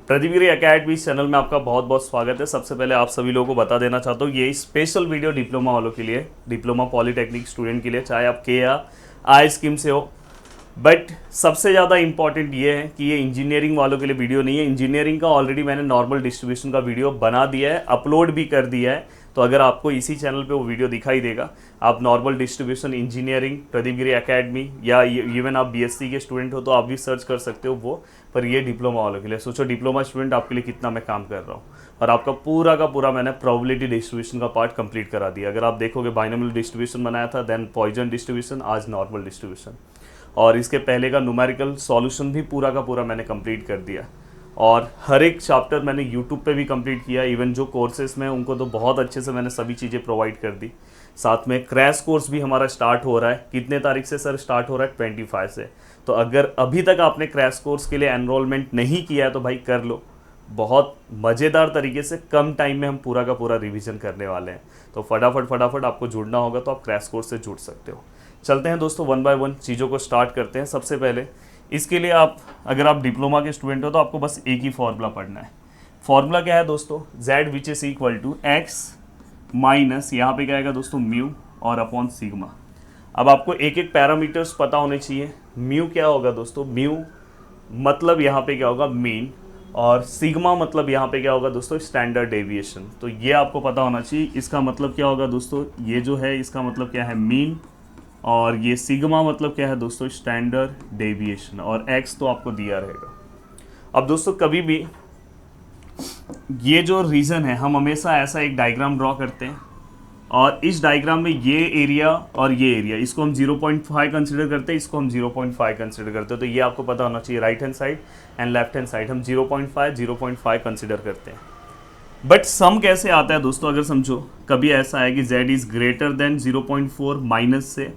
प्रदीप गिरी academy channel में आपका बहुत बहुत स्वागत है। सबसे पहले आप सभी लोगों को बता देना चाहता हूँ ये स्पेशल वीडियो डिप्लोमा वालों के लिए, डिप्लोमा पॉलीटेक्निक स्टूडेंट के लिए, चाहे आप के या आई स्कीम से हो। बट सबसे ज़्यादा इंपॉर्टेंट ये है कि ये इंजीनियरिंग वालों के लिए वीडियो नहीं है। इंजीनियरिंग का ऑलरेडी मैंने नॉर्मल डिस्ट्रीब्यूशन का वीडियो बना दिया है, अपलोड भी कर दिया है। तो अगर आपको इसी चैनल पे वो वीडियो दिखाई देगा, आप नॉर्मल डिस्ट्रीब्यूशन इंजीनियरिंग प्रदीप गिरी एकेडमी या इवन आप बीएससी के स्टूडेंट हो तो आप भी सर्च कर सकते हो वो। पर ये डिप्लोमा वालों के लिए, सोचो डिप्लोमा स्टूडेंट आपके लिए कितना मैं काम कर रहा हूँ। और आपका पूरा का पूरा मैंने प्रोबेबिलिटी डिस्ट्रीब्यूशन का पार्ट कंप्लीट करा दिया। अगर आप देखोगे बाइनोमियल डिस्ट्रीब्यूशन बनाया था, देन पॉइजन डिस्ट्रीब्यूशन, आज नॉर्मल डिस्ट्रीब्यूशन, और इसके पहले का न्यूमेरिकल सॉल्यूशन भी पूरा का पूरा मैंने कंप्लीट कर दिया। और हर एक चैप्टर मैंने यूट्यूब पे भी कंप्लीट किया। इवन जो कोर्सेज में उनको तो बहुत अच्छे से मैंने सभी चीज़ें प्रोवाइड कर दी। साथ में क्रैश कोर्स भी हमारा स्टार्ट हो रहा है। कितने तारीख से सर स्टार्ट हो रहा है? 25 से। तो अगर अभी तक आपने क्रैश कोर्स के लिए एनरोलमेंट नहीं किया है तो भाई कर लो। बहुत मज़ेदार तरीके से कम टाइम में हम पूरा का पूरा रिवीजन करने वाले हैं। तो फटाफट आपको जुड़ना होगा तो आप क्रैश कोर्स से जुड़ सकते हो। चलते हैं दोस्तों, वन बाय वन चीज़ों को स्टार्ट करते हैं। सबसे पहले इसके लिए अगर आप डिप्लोमा के स्टूडेंट हो तो आपको बस एक ही फॉर्मूला पढ़ना है। फॉर्मूला क्या है दोस्तों? z which is equal to x minus यहाँ पे क्या आएगा दोस्तों? म्यू और अपॉन सिग्मा। अब आपको एक एक पैरामीटर्स पता होने चाहिए। म्यू क्या होगा दोस्तों? म्यू मतलब यहाँ पे क्या होगा? मीन। और सिग्मा मतलब यहाँ पे क्या होगा दोस्तों? Standard deviation. तो ये आपको पता होना चाहिए। इसका मतलब क्या होगा दोस्तों? ये जो है इसका मतलब क्या है? मीन। और ये सिग्मा मतलब क्या है दोस्तों? Standard deviation. और एक्स तो आपको दिया रहेगा। अब दोस्तों कभी भी ये जो रीज़न है, हम हमेशा ऐसा एक डायग्राम ड्रॉ करते हैं और इस डायग्राम में ये एरिया और ये एरिया, इसको हम 0.5 कंसिडर करते हैं, इसको हम 0.5 कंसिडर करते हैं। तो ये आपको पता होना चाहिए। Right hand side and left hand side हम 0.5 कंसिडर करते हैं। बट सम कैसे आता है दोस्तों? अगर समझो कभी ऐसा है कि z is greater than 0.4 minus से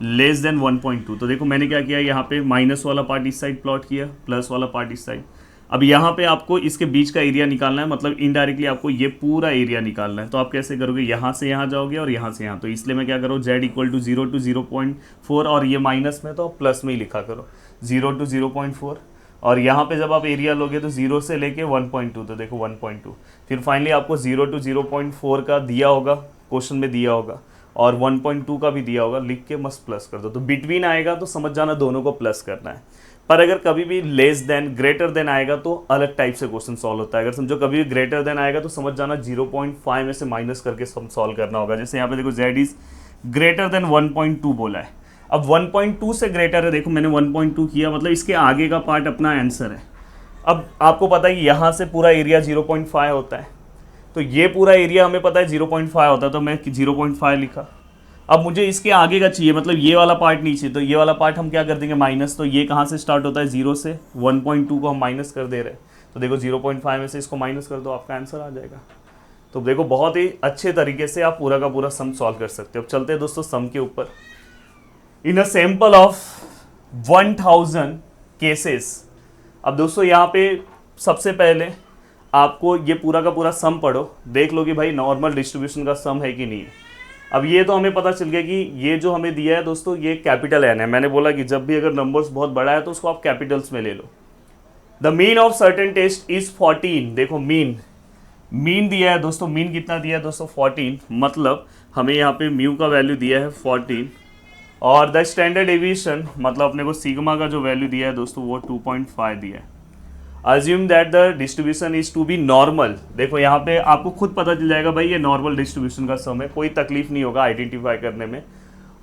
लेस देन 1.2। तो देखो मैंने क्या किया, यहाँ पे माइनस वाला पार्ट इस साइड प्लॉट किया, प्लस वाला पार्ट इस साइड। अब यहाँ पे आपको इसके बीच का एरिया निकालना है, मतलब इनडायरेक्टली आपको ये पूरा एरिया निकालना है। तो आप कैसे करोगे? यहाँ से यहाँ जाओगे और यहाँ से यहाँ। तो इसलिए मैं क्या करूँ, z इक्वल टू 0 to 0.4, और ये माइनस में तो प्लस में ही लिखा करो, 0 to 0.4। और यहाँ पे जब आप एरिया लोगे तो 0 से लेके 1.2, तो देखो 1.2। फिर फाइनली आपको 0 to 0.4 का दिया होगा, क्वेश्चन में दिया होगा, और 1.2 का भी दिया होगा। लिख के मस्त प्लस कर दो। तो बिटवीन आएगा तो समझ जाना दोनों को प्लस करना है। पर अगर कभी भी लेस देन ग्रेटर देन आएगा तो अलग टाइप से क्वेश्चन सॉल्व होता है। अगर समझो कभी भी ग्रेटर देन आएगा तो समझ जाना 0.5 में से माइनस करके सॉल्व करना होगा। जैसे यहाँ पे देखो z इज ग्रेटर देन 1.2 बोला है। अब 1.2 से ग्रेटर है, देखो मैंने 1.2 किया, मतलब इसके आगे का पार्ट अपना आंसर है। अब आपको पता है कि यहाँ से पूरा एरिया 0.5 होता है, तो ये पूरा एरिया हमें पता है 0.5 होता है, तो मैं 0.5 लिखा। अब मुझे इसके आगे का चाहिए, मतलब ये वाला पार्ट नहीं चाहिए, तो ये वाला पार्ट हम क्या कर देंगे? माइनस। तो ये कहाँ से स्टार्ट होता है? 0 से। 1.2 को हम माइनस कर दे रहे हैं, तो देखो 0.5 में से इसको माइनस कर दो, आपका आंसर आ जाएगा। तो देखो बहुत ही अच्छे तरीके से आप पूरा का पूरा सम सॉल्व कर सकते हो। अब चलते हैं दोस्तों सम के ऊपर। इन अ सैंपल ऑफ 1000 केसेस। अब दोस्तों यहाँ पे सबसे पहले आपको ये पूरा का पूरा सम पढ़ो, देख लो कि भाई नॉर्मल डिस्ट्रीब्यूशन का सम है कि नहीं है। अब ये तो हमें पता चल गया कि ये जो हमें दिया है दोस्तों ये कैपिटल एन है। मैंने बोला कि जब भी अगर नंबर्स बहुत बड़ा है तो उसको आप कैपिटल्स में ले लो। The mean of certain test is 14। देखो मीन दिया है दोस्तों। मीन कितना दिया है दोस्तों? 14। मतलब हमें यहाँ पे म्यू का वैल्यू दिया है 14, और द स्टैंडर्ड डेविएशन मतलब अपने को सिग्मा का जो वैल्यू दिया है दोस्तों वो 2.5 दिया है। Assume that the distribution is to be normal. देखो यहाँ पे आपको खुद पता चल जाएगा भाई ये नॉर्मल डिस्ट्रीब्यूशन का सम है, कोई तकलीफ नहीं होगा आइडेंटिफाई करने में।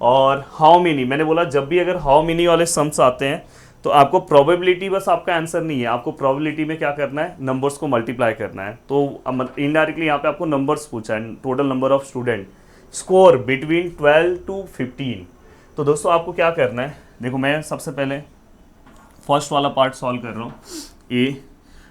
और हाउ मेनी, मैंने बोला जब भी अगर हाउ मेनी वाले सम्स आते हैं तो आपको प्रोबेबिलिटी बस आपका आंसर नहीं है, आपको प्रोबेबिलिटी में क्या करना है? नंबर्स को मल्टीप्लाई करना है। तो इनडायरेक्टली यहाँ पे आपको नंबर्स पूछा है, total number of student, score between 12 to 15। तो दोस्तों आपको क्या करना है? देखो मैं सबसे पहले फर्स्ट वाला पार्ट सॉल्व कर रहा हूँ, ए।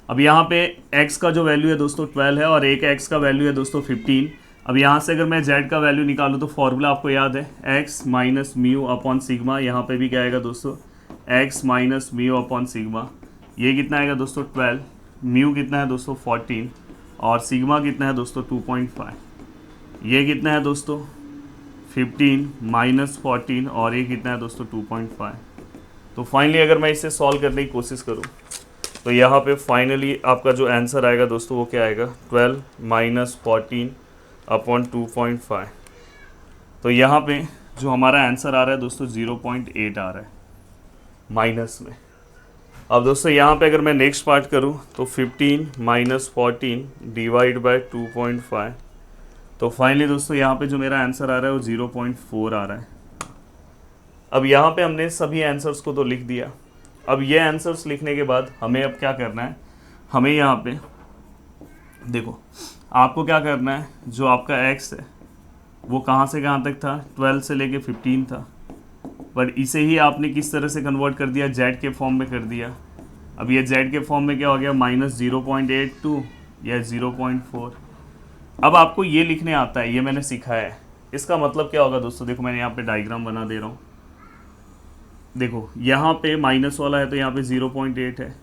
अब यहाँ पे x का जो वैल्यू है दोस्तों 12 है, और एक x का वैल्यू है दोस्तों 15। अब यहाँ से अगर मैं z का वैल्यू निकालूँ तो फॉर्मूला आपको याद है, x minus mu upon sigma. यहाँ पे भी क्या आएगा दोस्तों? x minus mu upon sigma. ये कितना आएगा दोस्तों? 12। म्यू कितना है दोस्तों? 14। और सिग्मा कितना है दोस्तों? 2.5। ये कितना है दोस्तों? 15 माइनस 14, और ये कितना है दोस्तों? 2.5। तो फाइनली अगर मैं इसे सॉल्व करने की कोशिश करूँ तो यहाँ पे फाइनली आपका जो आंसर आएगा दोस्तों वो क्या आएगा, 12 माइनस 14 अपॉन 2.5। तो यहाँ पे जो हमारा आंसर आ रहा है दोस्तों 0.8 आ रहा है माइनस में। अब दोस्तों यहाँ पे अगर मैं नेक्स्ट पार्ट करूँ तो 15 माइनस 14 डिवाइड बाय 2.5। तो फाइनली दोस्तों यहाँ पे जो मेरा आंसर आ रहा है वो 0.4 आ रहा है। अब यहाँ पे हमने सभी आंसर्स को तो लिख दिया। अब ये आंसर्स लिखने के बाद हमें अब क्या करना है, हमें यहाँ पे देखो आपको क्या करना है, जो आपका x है वो कहाँ से कहाँ तक था, 12 से लेके 15 था, बट इसे ही आपने किस तरह से कन्वर्ट कर दिया, z के फॉर्म में कर दिया। अब ये z के फॉर्म में क्या हो गया, माइनस 0.82 या 0.4। अब आपको ये लिखने आता है, ये मैंने सीखा है। इसका मतलब क्या होगा दोस्तों, देखो मैंने यहाँ पे डायग्राम बना दे रहा हूँ। देखो यहाँ पे माइनस वाला है तो यहाँ पे 0.8 है,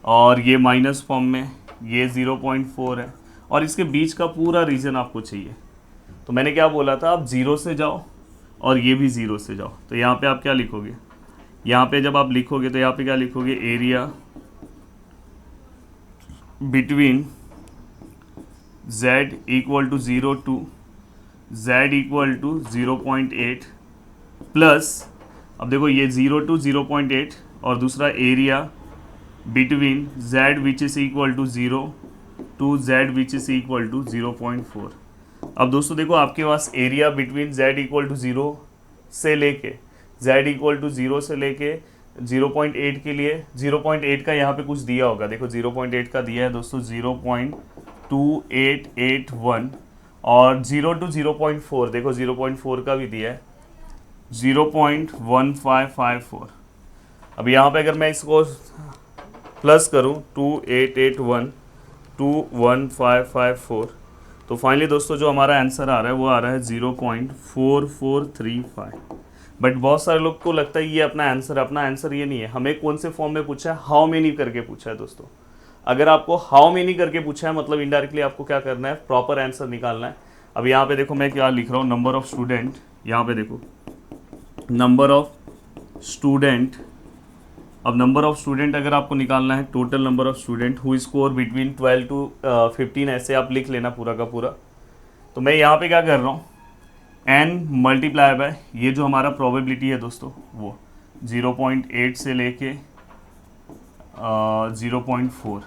और ये माइनस फॉर्म में ये 0.4 है, और इसके बीच का पूरा रीजन आपको चाहिए। तो मैंने क्या बोला था, आप 0 से जाओ और ये भी 0 से जाओ। तो यहाँ पे आप क्या लिखोगे, यहाँ पे जब आप लिखोगे तो यहाँ पे क्या लिखोगे, area between z equal to 0 to z equal to 0.8 plus, अब देखो ये 0 टू 0.8 और दूसरा area between z which is equal to 0 to z which is equal to 0.4। अब दोस्तों देखो आपके पास area between z equal to 0 से लेके z इक्वल टू 0 से लेके 0.8 के लिए 0.8 का यहाँ पे कुछ दिया होगा। देखो 0.8 का दिया है दोस्तों 0.2881, और 0 टू 0.4 देखो 0.4 का भी दिया है 0.1554। अब यहाँ पे अगर मैं इसको प्लस करूँ 2881 21554, तो फाइनली दोस्तों जो हमारा आंसर आ रहा है वो आ रहा है 0.4435। बट बहुत सारे लोग को लगता है ये अपना आंसर ये नहीं है। हमें कौन से फॉर्म में पूछा है, हाउ मेनी करके पूछा है दोस्तों। अगर आपको हाउ मेनी करके पूछा है मतलब इनडायरेक्टली आपको क्या करना है, प्रॉपर आंसर निकालना है। अब यहाँ पे देखो मैं क्या लिख रहा हूँ, नंबर ऑफ स्टूडेंट, यहाँ पे देखो नंबर ऑफ स्टूडेंट। अब नंबर ऑफ स्टूडेंट अगर आपको निकालना है, total number of student who score between 12 to 15, ऐसे आप लिख लेना पूरा का पूरा। तो मैं यहाँ पे क्या कर रहा हूँ, n मल्टीप्लाई बाय ये जो हमारा प्रोबेबिलिटी है दोस्तों वो 0.8 से लेके 0.4।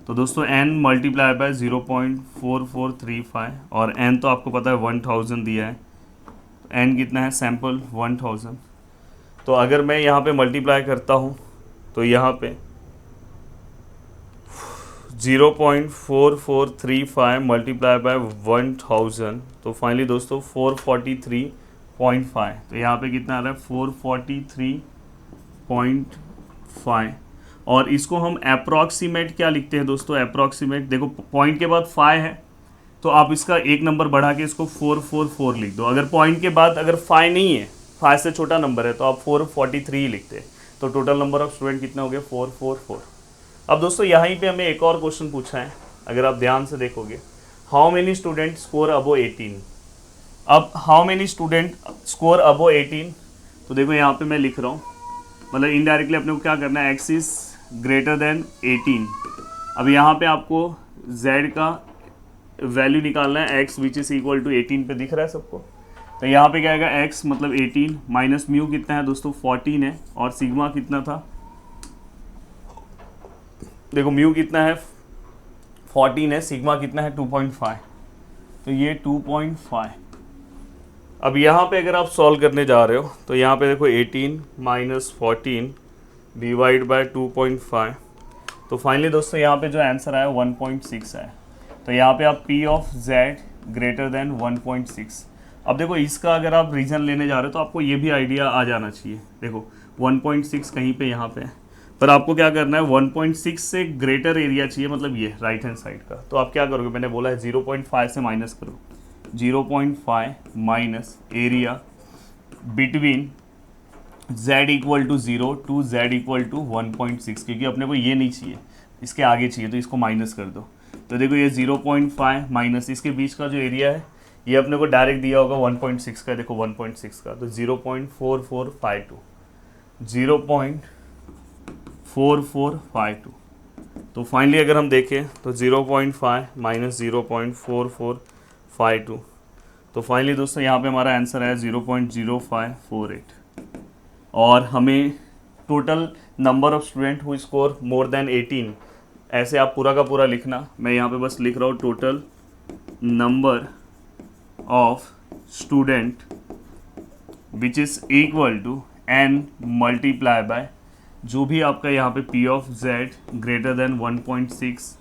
तो दोस्तों n मल्टीप्लाई बाय 0.4435, और n तो आपको पता है 1000 दिया है, तो n कितना है, सैम्पल 1000। तो अगर मैं यहाँ पे मल्टीप्लाई करता हूँ तो यहाँ पे 0.4435 मल्टीप्लाई बाय 1000, तो फाइनली दोस्तों 443.5। तो यहाँ पे कितना आ रहा है, 443.5। और इसको हम अप्रॉक्सीमेट क्या लिखते हैं दोस्तों, अप्रॉक्सीमेट देखो पॉइंट के बाद 5 है तो आप इसका एक नंबर बढ़ा के इसको 444 लिख दो। अगर पॉइंट के बाद अगर 5 नहीं है, 5 से छोटा नंबर है, तो आप 443 लिखते हैं। तो टोटल नंबर ऑफ स्टूडेंट कितने हो गए, 444। अब दोस्तों यहीं पे हमें एक और क्वेश्चन पूछा है, अगर आप ध्यान से देखोगे, हाउ मेनी स्टूडेंट स्कोर अबो 18। अब हाउ मेनी स्टूडेंट स्कोर अबो 18, तो देखो यहाँ पे मैं लिख रहा हूँ, मतलब इनडायरेक्टली अपने को क्या करना है, एक्स इज ग्रेटर देन 18। अब यहाँ पे आपको z का वैल्यू निकालना है, x which is equal to 18 पे दिख रहा है सबको। तो यहाँ पे क्या आएगा, x मतलब 18 माइनस म्यू कितना है दोस्तों 14 है, और सिग्मा कितना था, देखो म्यू कितना है 14 है, सिग्मा कितना है 2.5, तो ये 2.5। अब यहाँ पे अगर आप सॉल्व करने जा रहे हो तो यहाँ पे देखो 18 माइनस 14 डिवाइड बाय 2.5, तो फाइनली दोस्तों यहाँ पे जो आंसर आया 1.6 है। तो यहाँ पे आप p of z greater than 1.6। अब देखो इसका अगर आप रीजन लेने जा रहे हो तो आपको ये भी आइडिया आ जाना चाहिए। देखो 1.6 कहीं पे यहाँ पे है, पर आपको क्या करना है, 1.6 से ग्रेटर एरिया चाहिए, मतलब ये राइट हैंड साइड का। तो आप क्या करोगे, मैंने बोला है 0.5 से माइनस करो, 0.5 minus area between z equal to 0 to z equal to 1.6, क्योंकि अपने को ये नहीं चाहिए, इसके आगे चाहिए, तो इसको माइनस कर दो। तो देखो ये 0.5 माइनस इसके बीच का जो एरिया है ये अपने को डायरेक्ट दिया होगा 1.6 का, देखो 1.6 का, तो 0.4452, 4452। तो फाइनली अगर हम देखें तो 0.5 माइनस 0.4452, तो फाइनली दोस्तों यहाँ पे हमारा आंसर है 0.0548। और हमें total number of student who score more than 18, ऐसे आप पूरा का पूरा लिखना, मैं यहाँ पे बस लिख रहा हूँ total number of student which is equal to n multiply by जो भी आपका यहाँ पे p of z greater than 1.6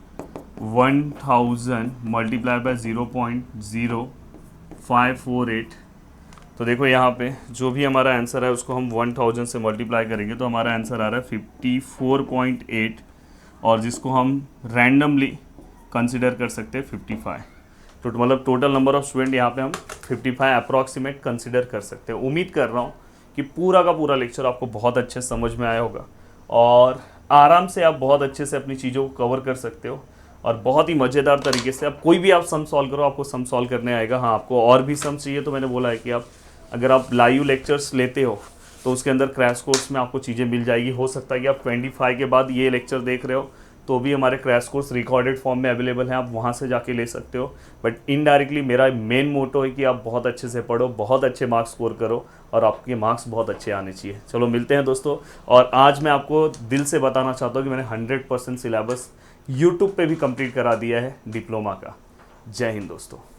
1000 multiply by 0.0548। तो देखो यहाँ पे जो भी हमारा आंसर है उसको हम 1000 से मल्टीप्लाई करेंगे तो हमारा आंसर आ रहा है 54.8, और जिसको हम रैंडमली कंसिडर कर सकते हैं 55। तो मतलब टोटल नंबर ऑफ स्टूडेंट यहाँ पे हम 55 अप्रॉक्सीमेट कंसिडर कर सकते हैं। उम्मीद कर रहा हूँ कि पूरा का पूरा लेक्चर आपको बहुत अच्छे समझ में आया होगा और आराम से आप बहुत अच्छे से अपनी चीज़ों को कवर कर सकते हो और बहुत ही मज़ेदार तरीके से आप कोई भी आप सम सॉल्व करो, आपको सम सॉल्व करने आएगा। हाँ, आपको और भी सम चाहिए तो मैंने बोला है कि आप अगर आप लाइव लेक्चर्स लेते हो तो उसके अंदर क्रैश कोर्स में आपको चीज़ें मिल जाएगी। हो सकता है कि आप 25 के बाद ये लेक्चर देख रहे हो तो भी हमारे क्रैश कोर्स रिकॉर्डेड फॉर्म में अवेलेबल हैं, आप वहाँ से जाके ले सकते हो। बट इनडायरेक्टली मेरा मेन मोटो है कि आप बहुत अच्छे से पढ़ो, बहुत अच्छे मार्क्स स्कोर करो और आपके मार्क्स बहुत अच्छे आने चाहिए। चलो मिलते हैं दोस्तों। और आज मैं आपको दिल से बताना चाहता हूँ कि मैंने 100% सिलेबस यूट्यूब पे भी कंप्लीट करा दिया है डिप्लोमा का। जय हिंद दोस्तों।